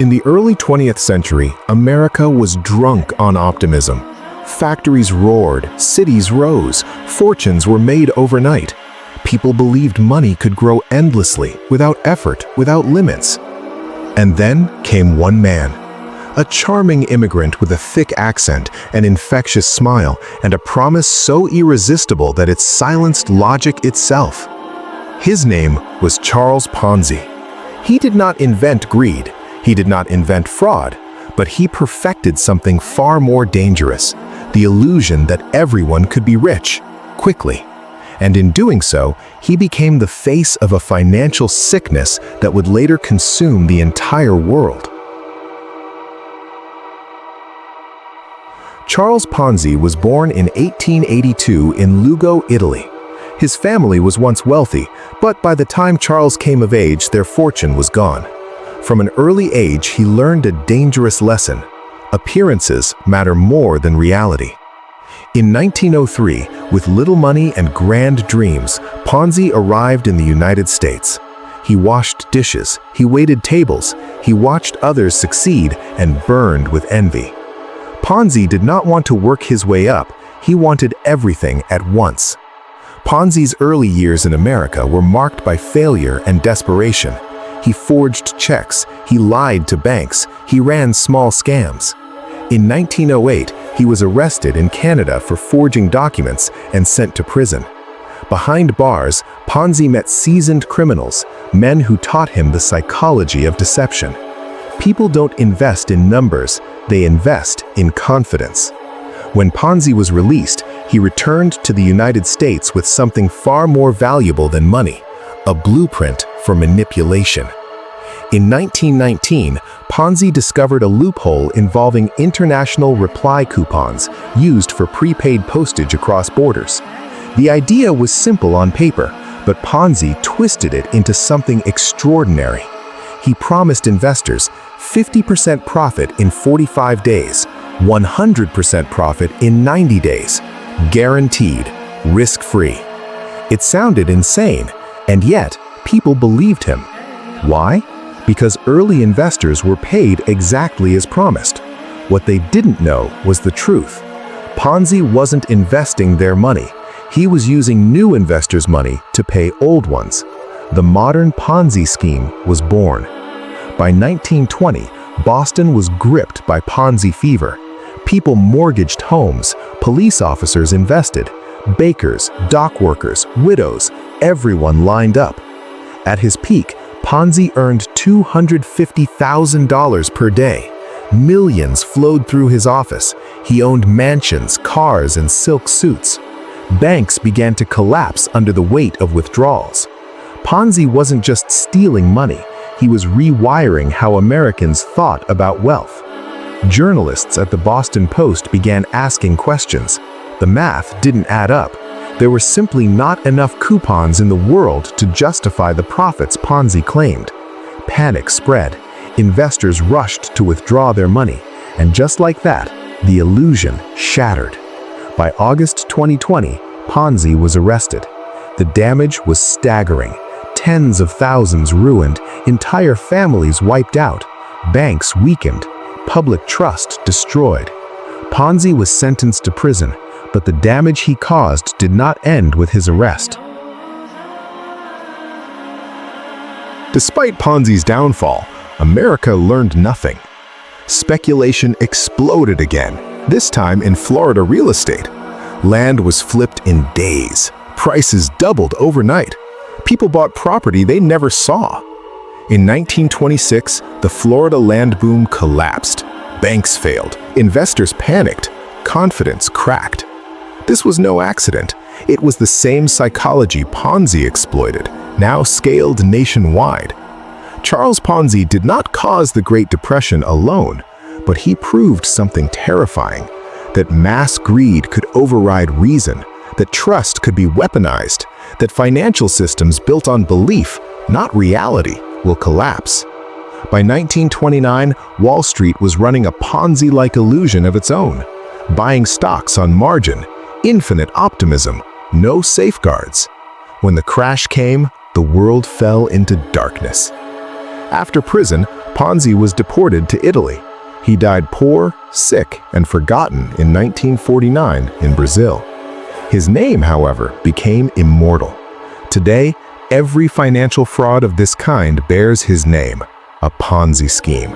In the early 20th century, America was drunk on optimism. Factories roared, cities rose, fortunes were made overnight. People believed money could grow endlessly, without effort, without limits. And then came one man. A charming immigrant with a thick accent, an infectious smile, and a promise so irresistible that it silenced logic itself. His name was Charles Ponzi. He did not invent greed. He did not invent fraud, but he perfected something far more dangerous, the illusion that everyone could be rich, quickly. And in doing so, he became the face of a financial sickness that would later consume the entire world. Charles Ponzi was born in 1882 in Lugo, Italy. His family was once wealthy, but by the time Charles came of age, their fortune was gone. From an early age, he learned a dangerous lesson. Appearances matter more than reality. In 1903, with little money and grand dreams, Ponzi arrived in the United States. He washed dishes, he waited tables, he watched others succeed and burned with envy. Ponzi did not want to work his way up, he wanted everything at once. Ponzi's early years in America were marked by failure and desperation. He forged checks, he lied to banks, he ran small scams. In 1908, he was arrested in Canada for forging documents and sent to prison. Behind bars, Ponzi met seasoned criminals, men who taught him the psychology of deception. People don't invest in numbers, they invest in confidence. When Ponzi was released, he returned to the United States with something far more valuable than money, a blueprint for manipulation. In 1919, Ponzi discovered a loophole involving international reply coupons used for prepaid postage across borders. The idea was simple on paper, but Ponzi twisted it into something extraordinary. He promised investors 50% profit in 45 days, 100% profit in 90 days, guaranteed, risk-free. It sounded insane, and yet people believed him. Why? Because early investors were paid exactly as promised. What they didn't know was the truth. Ponzi wasn't investing their money. He was using new investors' money to pay old ones. The modern Ponzi scheme was born. By 1920, Boston was gripped by Ponzi fever. People mortgaged homes, police officers invested, bakers, dock workers, widows, everyone lined up. At his peak, Ponzi earned $250,000 per day. Millions flowed through his office. He owned mansions, cars, and silk suits. Banks began to collapse under the weight of withdrawals. Ponzi wasn't just stealing money, he was rewiring how Americans thought about wealth. Journalists at the Boston Post began asking questions. The math didn't add up. There were simply not enough coupons in the world to justify the profits Ponzi claimed. Panic spread. Investors rushed to withdraw their money, and just like that, the illusion shattered. By August 2020, Ponzi was arrested. The damage was staggering. Tens of thousands ruined, entire families wiped out, banks weakened, public trust destroyed. Ponzi was sentenced to prison, but the damage he caused did not end with his arrest. Despite Ponzi's downfall, America learned nothing. Speculation exploded again, this time in Florida real estate. Land was flipped in days. Prices doubled overnight. People bought property they never saw. In 1926, the Florida land boom collapsed. Banks failed. Investors panicked. Confidence cracked. This was no accident. It was the same psychology Ponzi exploited, now scaled nationwide. Charles Ponzi did not cause the Great Depression alone, but he proved something terrifying, that mass greed could override reason, that trust could be weaponized, that financial systems built on belief, not reality, will collapse. By 1929, Wall Street was running a Ponzi-like illusion of its own, buying stocks on margin, infinite optimism, no safeguards. When the crash came, the world fell into darkness. After prison, Ponzi was deported to Italy. He died poor, sick, and forgotten in 1949 in Brazil. His name, however, became immortal. Today, every financial fraud of this kind bears his name, a Ponzi scheme.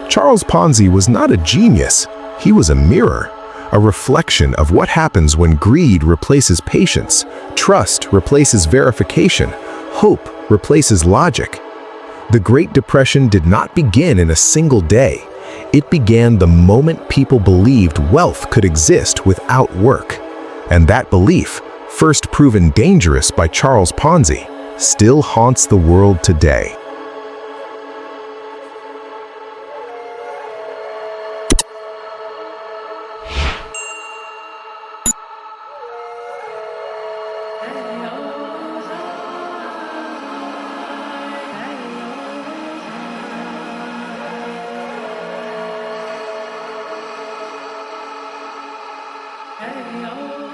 Charles Ponzi was not a genius. He was a mirror, a reflection of what happens when greed replaces patience, trust replaces verification, hope replaces logic. The Great Depression did not begin in a single day. It began the moment people believed wealth could exist without work. And that belief, first proven dangerous by Charles Ponzi, still haunts the world today. Hey, oh.